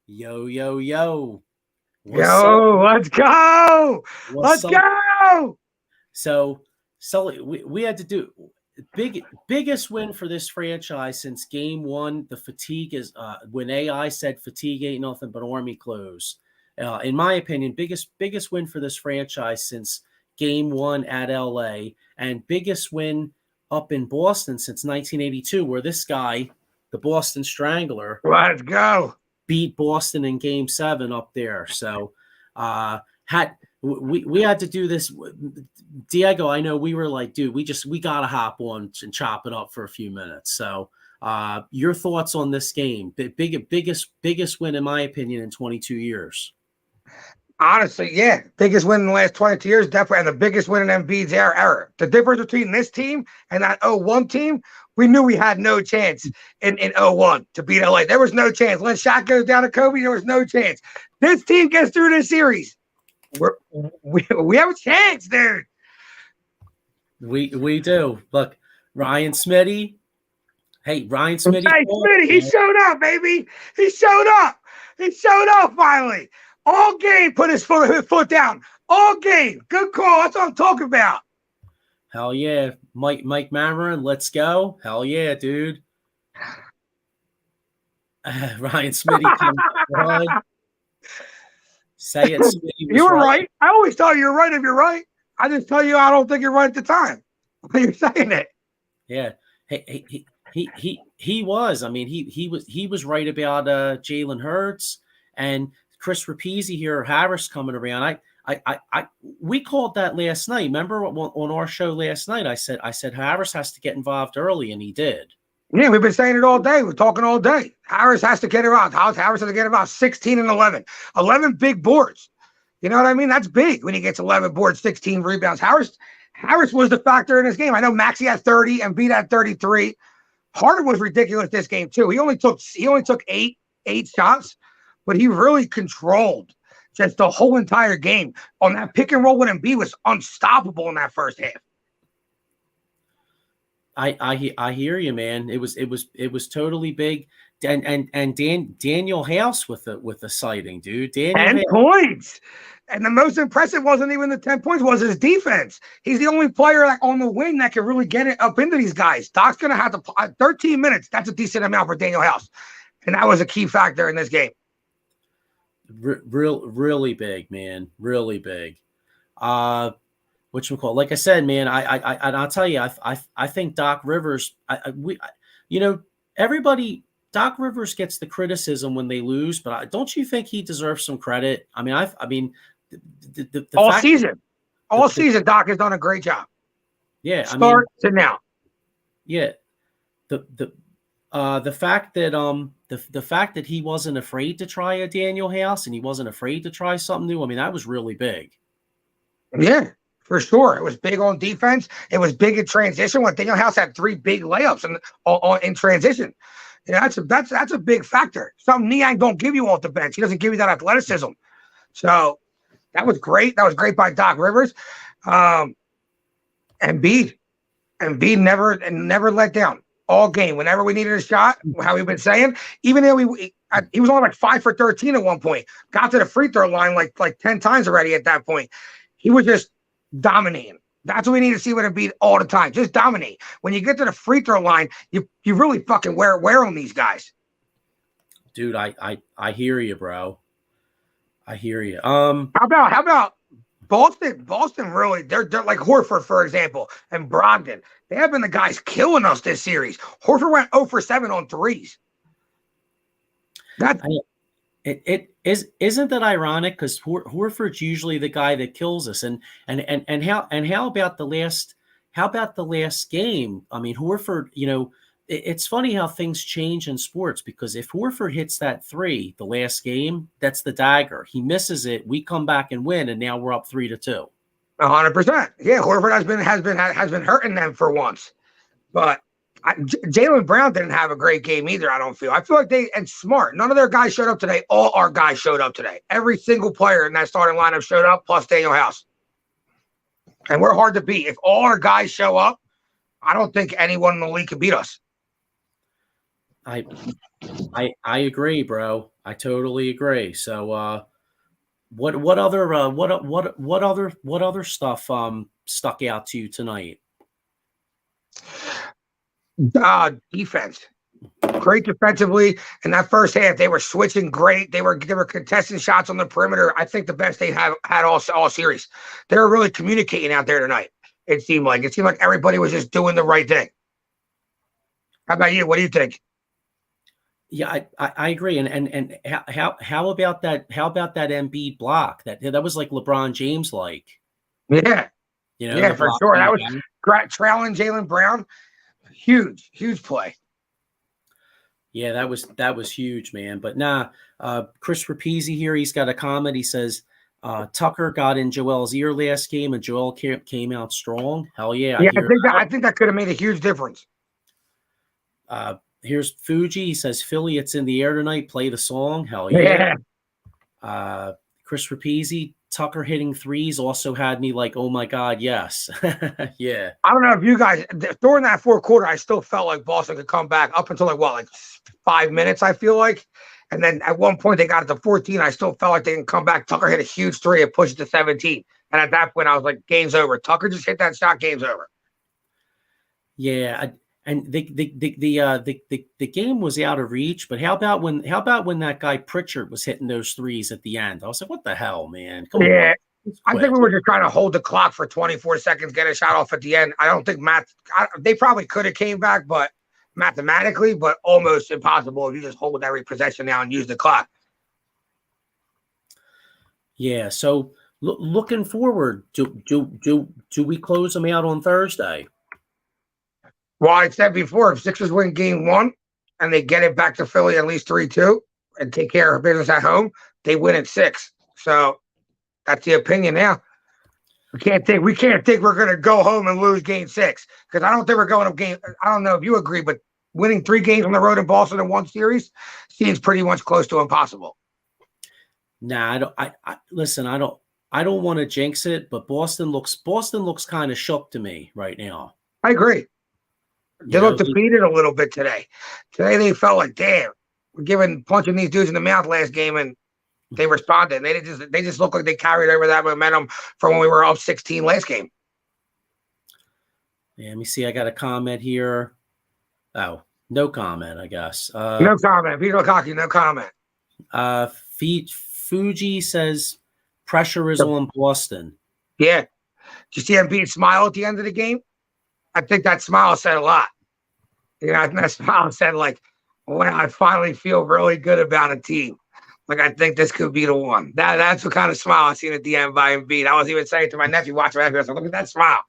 Yo, yo, yo. What's up? Yo, let's go. What's Let's up? go. So, Sully, we had to do biggest win for this franchise since game one. The fatigue is when AI said fatigue ain't nothing but army clothes. In my opinion, biggest win for this franchise since game one at LA, and biggest win up in Boston since 1982, where this guy, the Boston Strangler, Let's go. beat Boston in Game 7 up there. So had we had to do this. Diego, I know we were like, dude, we gotta hop on and chop it up for a few minutes. So your thoughts on this game? Biggest win in my opinion in 22 years. Honestly, yeah. Biggest win in the last 22 years, definitely. And the biggest win in Embiid's era. The difference between this team and that 0-1 team, we knew we had no chance in 0-1 to beat LA. There was no chance. When Shaq goes down to Kobe, there was no chance. This team gets through this series. We have a chance, dude. We do. Look, Ryan Smitty. Hey, Ryan Smitty. Hey, Smitty, he showed up, baby. He showed up. He showed up finally. All game, put his foot down. All game. Good call. That's what I'm talking about. Hell yeah. Mike Mamarin, let's go. Hell yeah, dude. Ryan Smitty comes on. Say it, Smitty. You were right. I always tell you you're right if you're right. I just tell you I don't think you're right at the time. You're saying it. Yeah. He was. I mean, he was right about Jalen Hurts and Chris Rapizzi here, Harris coming around. We called that last night. Remember on our show last night? I said Harris has to get involved early, and he did. Yeah, we've been saying it all day. We're talking all day. Harris has to get around. Harris has to get about 16 and 11. 11 big boards. You know what I mean? That's big when he gets 11 boards, 16 rebounds. Harris was the factor in this game. I know Maxey had 30 and beat at 33. Harden was ridiculous this game too. He only took eight shots, but he really controlled just the whole entire game. On that pick and roll with Embiid was unstoppable in that first half. I hear you, man. It was totally big. And Daniel House with the sighting, dude. 10 points. And the most impressive wasn't even the 10 points, was his defense. He's the only player on the wing that can really get it up into these guys. Doc's going to have to 13 minutes. That's a decent amount for Daniel House. And that was a key factor in this game. Really big, man. Really big. Like I said, man, I'll tell you, I think Doc Rivers, everybody, Doc Rivers gets the criticism when they lose, but don't you think he deserves some credit? I mean, the all season, Doc has done a great job. Yeah, start to now. Yeah, the fact that the fact that he wasn't afraid to try a Daniel House and he wasn't afraid to try something new. I mean, that was really big. Yeah. For sure. It was big on defense. It was big in transition when Daniel House had 3 big layups in transition. Yeah, that's a big factor. Something Niang don't give you off the bench. He doesn't give you that athleticism. So that was great. That was great by Doc Rivers. Embiid never let down all game. Whenever we needed a shot, how we've been saying, even though he was only like 5 for 13 at one point, got to the free throw line like 10 times already at that point. He was just dominating. That's what we need to see with Embiid all the time. Just dominate. When you get to the free throw line, you really fucking wear on these guys. Dude, I hear you, bro. I hear you. How about Boston? Boston really, they're like Horford, for example, and Brogdon. They have been the guys killing us this series. Horford went 0 for 7 on threes. Isn't that ironic? Because Horford's usually the guy that kills us, and how about the last game? I mean, Horford, it's funny how things change in sports, because if Horford hits that 3 the last game, that's the dagger. He misses it, we come back and win, and now we're up 3-2. 100%. Yeah, Horford has been hurting them for once, but Jaylen Brown didn't have a great game either. I don't feel. I feel like and Smart. None of their guys showed up today. All our guys showed up today. Every single player in that starting lineup showed up, plus Daniel House. And we're hard to beat. If all our guys show up, I don't think anyone in the league can beat us. I I agree, bro. I totally agree. So what other what other stuff stuck out to you tonight? Defense. Great defensively. In that first half, they were switching great. They were contesting shots on the perimeter. I think the best they have had all series. They were really communicating out there tonight. It seemed like everybody was just doing the right thing. How about you? What do you think? Yeah, I agree. And how about that? How about that Embiid block? That was like LeBron James like. Yeah, The for block sure. from That the was bench. trailing Jaylen Brown. Huge play. Yeah, that was huge, man. But nah, Chris Rapizzi here, he's got a comment. He says Tucker got in Joel's ear last game, and Joel came out strong. Hell yeah, I Yeah, I hear. think that could have made a huge difference. Here's Fuji. He says Philly, it's in the air tonight. Play the song. Hell yeah. Yeah. Chris Rapizzi, Tucker hitting threes also had me like, oh my god, yes, yeah. I don't know if you guys during that fourth quarter, I still felt like Boston could come back up until like 5 minutes. I feel like, and then at one point they got it to 14. I still felt like they didn't come back. Tucker hit a huge three and pushed it to 17. And at that point, I was like, game's over. Tucker just hit that shot. Game's over. Yeah, and the game was out of reach. But how about when that guy Pritchard was hitting those threes at the end? I was like, what the hell, man? Come Yeah. on. I think we were just trying to hold the clock for 24 seconds, get a shot off at the end. I don't think they probably could have came back, but mathematically, but almost impossible if you just hold every possession now and use the clock. Yeah. So looking forward, do we close them out on Thursday? Well, I said before, if Sixers win game one and they get it back to Philly at least 3-2 and take care of business at home, they win at 6. So that's the opinion now. We can't think we're going to go home and lose game 6 because I don't think we're going to game. I don't know if you agree, but winning 3 games on the road in Boston in one series seems pretty much close to impossible. Nah, I don't. Listen. I don't want to jinx it, but Boston looks kind of shook to me right now. I agree. They looked defeated a little bit today. Today they felt like, damn, we're punching these dudes in the mouth last game, and they responded. They just look like they carried over that momentum from when we were up 16 last game. Yeah, let me see. I got a comment here. Oh, no comment, I guess. No comment. Peter Lukaku, no comment. Fuji says pressure is on Boston. Yeah. Did you see Embiid smile at the end of the game? I think that smile said a lot. That smile said like, wow, I finally feel really good about a team. Like, I think this could be the one. That's the kind of smile I seen at the end by Embiid. I was even saying to my nephew watching that, I was like, look at that smile.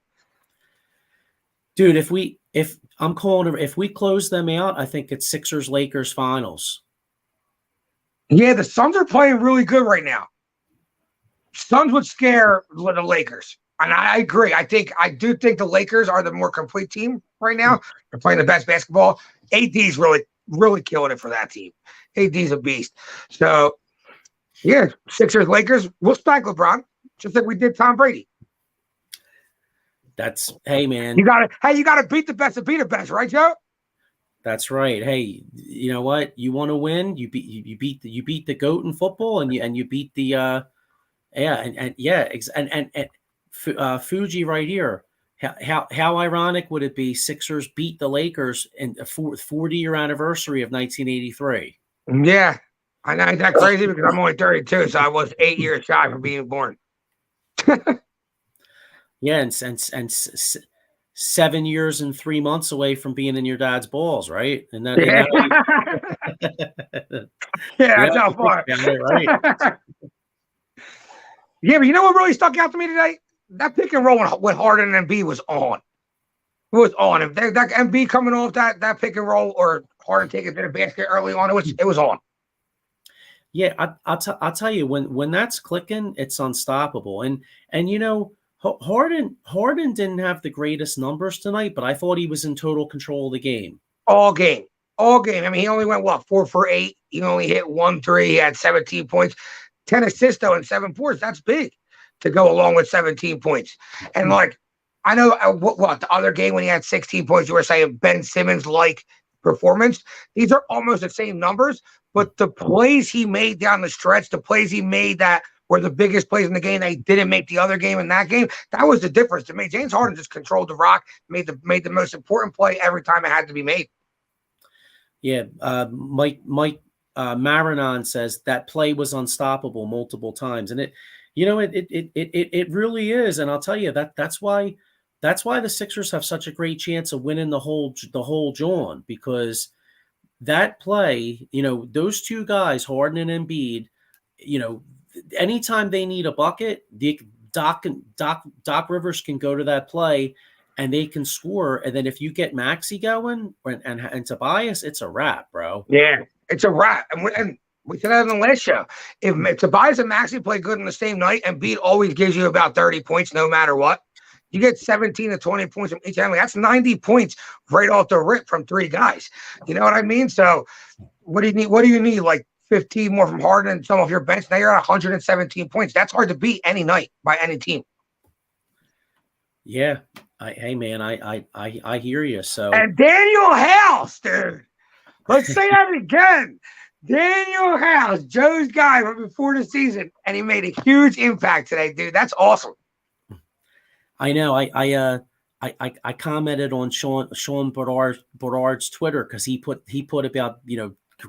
Dude, if we close them out, I think it's Sixers-Lakers finals. Yeah, the Suns are playing really good right now. Suns would scare the Lakers. And I agree. I do think the Lakers are the more complete team right now. They're playing the best basketball. AD's really, really killing it for that team. AD's a beast. So, yeah, Sixers, Lakers, we'll stack LeBron, just like we did Tom Brady. Hey, man. You gotta beat the best to beat the best, right, Joe? That's right. Hey, you know what? You want to win? You beat the GOAT in football, and you beat the Fuji right here. How ironic would it be? Sixers beat the Lakers in the 40-year anniversary of 1983. Yeah, I know that crazy because I'm only 32, so I was 8 years shy from being born. Yeah, and 7 years and 3 months away from being in your dad's balls, right? And that, yeah, that's how far. Right? Yeah, but you know what really stuck out to me today? That pick and roll with Harden and Embiid was on. It was on. If that Embiid coming off that pick and roll or Harden taking to the basket early on, it was on. Yeah, I'll tell you when that's clicking, it's unstoppable. And Harden didn't have the greatest numbers tonight, but I thought he was in total control of the game. All game. I mean, he only went 4 for 8. He only hit 1 3. He had 17 points, 10 assists though, and 7 boards. That's big to go along with 17 points. And like, I know what the other game when he had 16 points, you were saying Ben Simmons like performance. These are almost the same numbers, but the plays he made down the stretch, the plays he made that were the biggest plays in the game that he didn't make the other game in that game, that was the difference to me. James Harden just controlled the rock, made the most important play every time it had to be made. Yeah, Mike Marinon says that play was unstoppable multiple times, and it really is. And I'll tell you that's why the Sixers have such a great chance of winning the whole John, because that play, those two guys, Harden and Embiid, anytime they need a bucket, Doc Rivers can go to that play and they can score. And then if you get Maxey going and Tobias, it's a wrap, bro. Yeah, it's a wrap. And we said that in the last show. If Tobias and Maxey play good in the same night, and Embiid always gives you about 30 points no matter what, you get 17 to 20 points from each family. That's 90 points right off the rip from three guys. You know what I mean? So what do you need? What do you need? Like 15 more from Harden and some of your bench. Now you're at 117 points. That's hard to beat any night by any team. Yeah. Hey man, I hear you. So, and Daniel House, dude. Let's say that again. Daniel House, Joe's guy from before the season, and he made a huge impact today, dude. That's awesome. I know. I commented on Sean Bernard's Twitter because he put about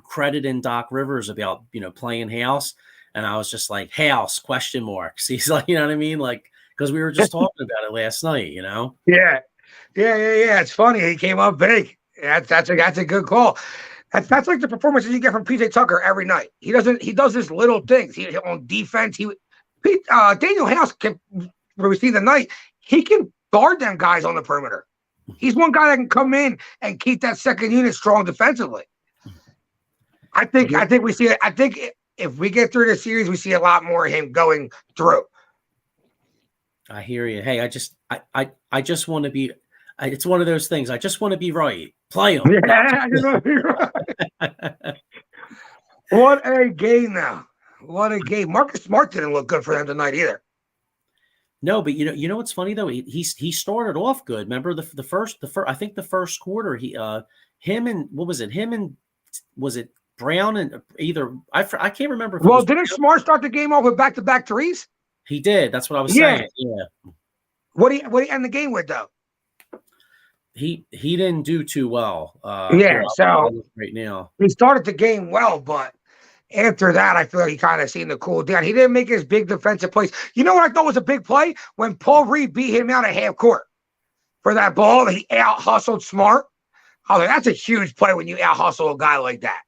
crediting Doc Rivers about playing House, and I was just like, House ? He's like, you know what I mean, like, because we were just talking about it last night, Yeah. It's funny. He came up big. That's a good call. That's like the performances you get from PJ Tucker every night. He does his little things. He on defense. Daniel House can, when we see the night, he can guard them guys on the perimeter. He's one guy that can come in and keep that second unit strong defensively. I think we see it. I think if we get through the series, we see a lot more of him going through. I hear you. Hey, I just want to be. It's one of those things. I just want to be right. Play him. Yeah, I just want to be right. What a game now! What a game. Marcus Smart didn't look good for them tonight either. No, but you know what's funny though? He started off good. Remember the first I think the first quarter him and was it Brown and either I can't remember. Well, didn't Smart start the game off with back-to-back threes? He did. That's what I was saying. Yeah. What do you end the game with though? He didn't do too well. So right now he started the game well, but after that, I feel like he kind of seemed to cool down. He didn't make his big defensive plays. You know what I thought was a big play? When Paul Reed beat him out at half court for that ball that he out-hustled Smart. I was like, that's a huge play when you out-hustle a guy like that.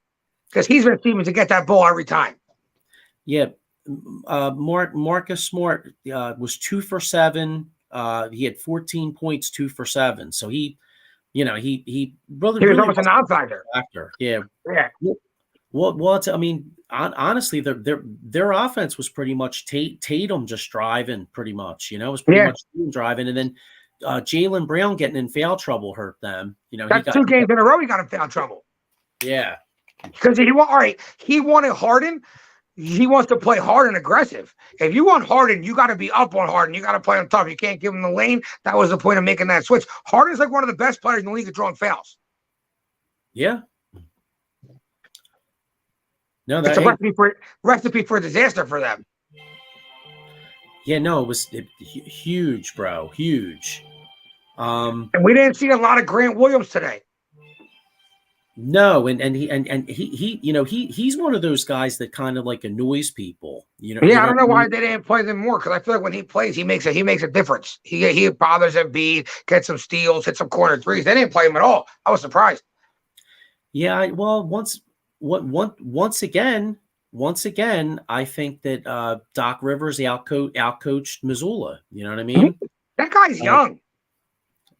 Because he's been seeming to get that ball every time. Yeah. Marcus Smart was 2 for 7. He had 14 points, 2 for 7. So he really he was almost a non-factor. Yeah. Well, I mean, honestly, their offense was pretty much Tatum just driving, pretty much. It was pretty much Tatum driving, and then Jaylen Brown getting in foul trouble hurt them. That's 2 games in a row he got in foul trouble. Yeah, because he wanted Harden. He wants to play hard and aggressive. If you want Harden, you got to be up on Harden. You got to play on tough. You can't give him the lane. That was the point of making that switch. Harden's like one of the best players in the league at drawing fouls. Yeah. No, that's a recipe for disaster for them. Yeah, no, it was huge, bro. Huge. And we didn't see a lot of Grant Williams today. No, and he's one of those guys that kind of like annoys people. I don't know why they didn't play them more, because I feel like when he plays, he makes a difference. He bothers Embiid, gets some steals, hits some corner threes. They didn't play him at all. I was surprised. Yeah, well, once again, I think that Doc Rivers outcoached Missoula. You know what I mean? That guy's young.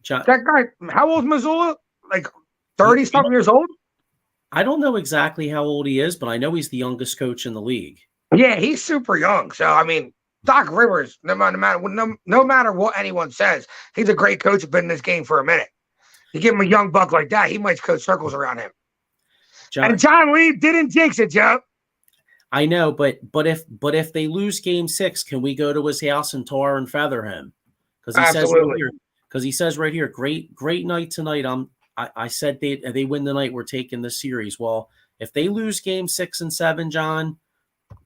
That guy, how old is Missoula? Like 30-something years old? I don't know exactly how old he is, but I know he's the youngest coach in the league. Yeah, he's super young. So, I mean, Doc Rivers, no matter what anyone says, he's a great coach. Been in this game for a minute. You give him a young buck like that, he might coach circles around him. And John Lee didn't jinx it, Joe. I know, but if they lose Game 6, can we go to his house and tar and feather him? Because he says right here, great night tonight. I said they win tonight, we're taking the series. Well, if they lose game 6 and 7, John,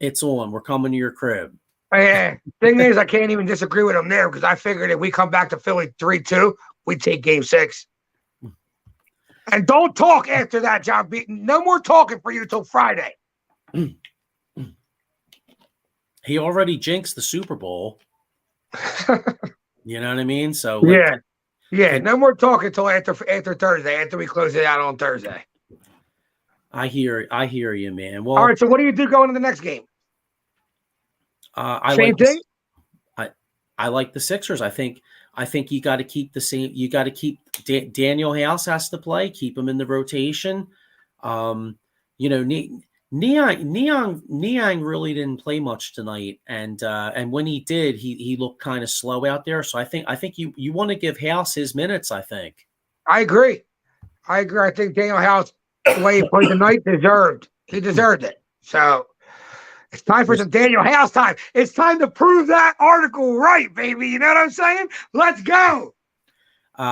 it's on. We're coming to your crib. Yeah. Thing is, I can't even disagree with him there because I figured if we come back to Philly 3-2, we take game 6. And don't talk after that, John Beaton. No more talking for you till Friday. He already jinxed the Super Bowl. You know what I mean? So yeah. No more talking till after Thursday. After we close it out on Thursday. I hear you, man. Well, all right. So what do you do going to the next game? Same thing. I like the Sixers. I think you got to keep the same. You got to keep Daniel House has to play. Keep him in the rotation. Niang really didn't play much tonight, and when he did, he looked kind of slow out there. So I think you want to give House his minutes. I think. I agree. I think Daniel House, the way he played tonight, he deserved it. So it's time for some Daniel House time. It's time to prove that article right, baby. You know what I'm saying? Let's go.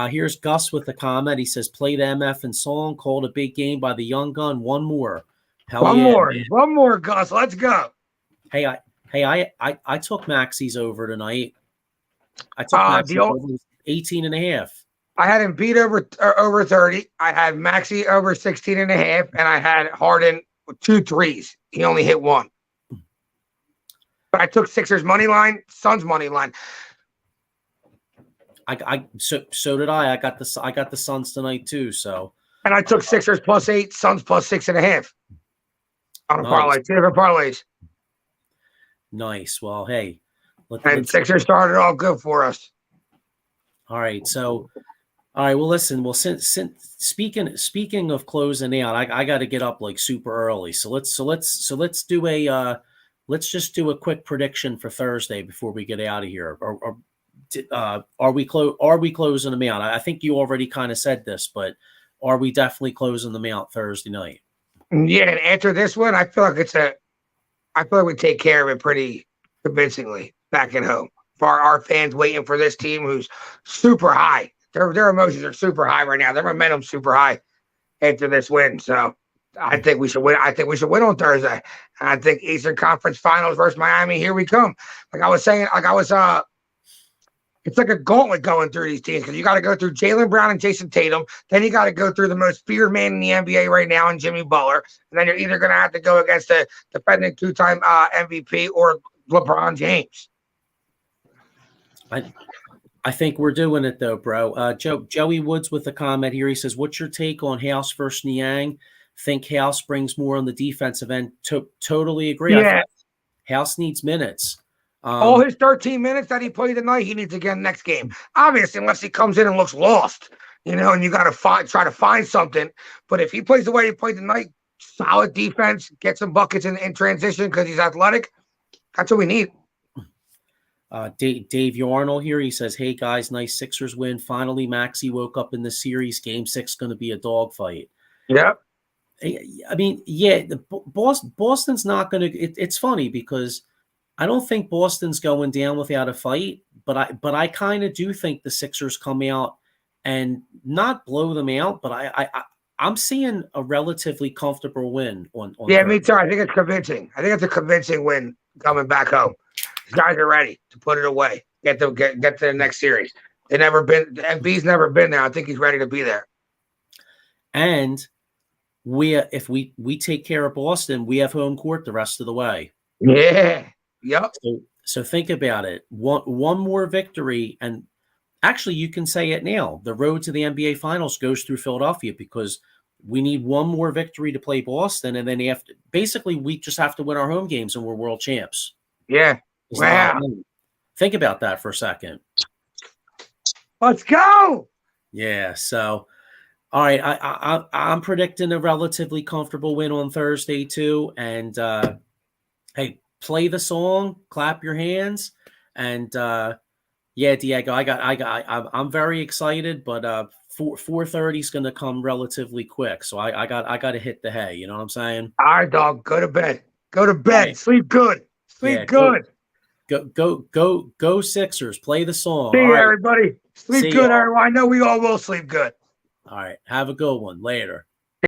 Here's Gus with the comment. He says, "Played MF and song, called a big game by the young gun. One more." One more, Gus. Let's go. Hey, I took Maxi's over tonight. I took Maxi over 18 and a half. I had him beat over 30. I had Maxi over 16 and a half, and I had Harden with 2 threes. He only hit 1. But I took Sixers money line, Suns money line. So did I. I got the Suns tonight too. So and I took Sixers +8, Suns +6.5 on a parlay. 2 different parlays. Nice. Well, hey, and Sixers started all good for us. All right. So, all right. Well, listen. Well, since speaking of closing out, I got to get up like super early. So let's do a let's just do a quick prediction for Thursday before we get out of here. Are we closing them out? I think you already kind of said this, but are we definitely closing them out Thursday night? Yeah, and after this one, I feel like we take care of it pretty convincingly back at home. For our fans waiting for this team who's super high. Their emotions are super high right now. Their momentum's super high after this win. So I think we should win. I think we should win on Thursday. And I think Eastern Conference Finals versus Miami, here we come. It's like a gauntlet going through these teams because you got to go through Jaylen Brown and Jason Tatum. Then you got to go through the most feared man in the NBA right now in Jimmy Butler. And then you're either going to have to go against the defending 2-time MVP or LeBron James. I think we're doing it though, bro. Joey Woods with a comment here. He says, "What's your take on House versus Niang? Think House brings more on the defensive end." Totally agree. Yeah. House needs minutes. All his 13 minutes that he played tonight, he needs again next game. Obviously, unless he comes in and looks lost, and you got to try to find something. But if he plays the way he played tonight, solid defense, get some buckets in transition because he's athletic, that's what we need. Dave Yarnell here. He says, "Hey guys, nice Sixers win. Finally, Maxi woke up in the series. Game 6 going to be a dogfight." Yep. I mean, yeah, Boston's not going to. It's funny because I don't think Boston's going down without a fight, but I kind of do think the Sixers come out and not blow them out, but I'm seeing a relatively comfortable win on yeah, Thursday. Me too. I think it's convincing. I think it's a convincing win coming back home. These guys are ready to put it away. Get to the next series. Embiid's never been there. I think he's ready to be there. And if we take care of Boston, we have home court the rest of the way. Yeah. Yep. So think about it. One more victory, and actually you can say it now. The road to the NBA Finals goes through Philadelphia because we need one more victory to play Boston, and then basically we just have to win our home games and we're world champs. Yeah. Wow. Think about that for a second. Let's go. Yeah. So, all right. I'm predicting a relatively comfortable win on Thursday too. And hey, play the song, clap your hands, and yeah, Diego, I'm very excited, but 4:30 is going to come relatively quick, so I got to hit the hay. You know what I'm saying? All right, dog. Go to bed. Go to bed. Right. Sleep good. Sleep good. Go Sixers. Play the song. See you, everybody. Sleep good, everyone. I know we all will sleep good. All right. Have a good one. Later.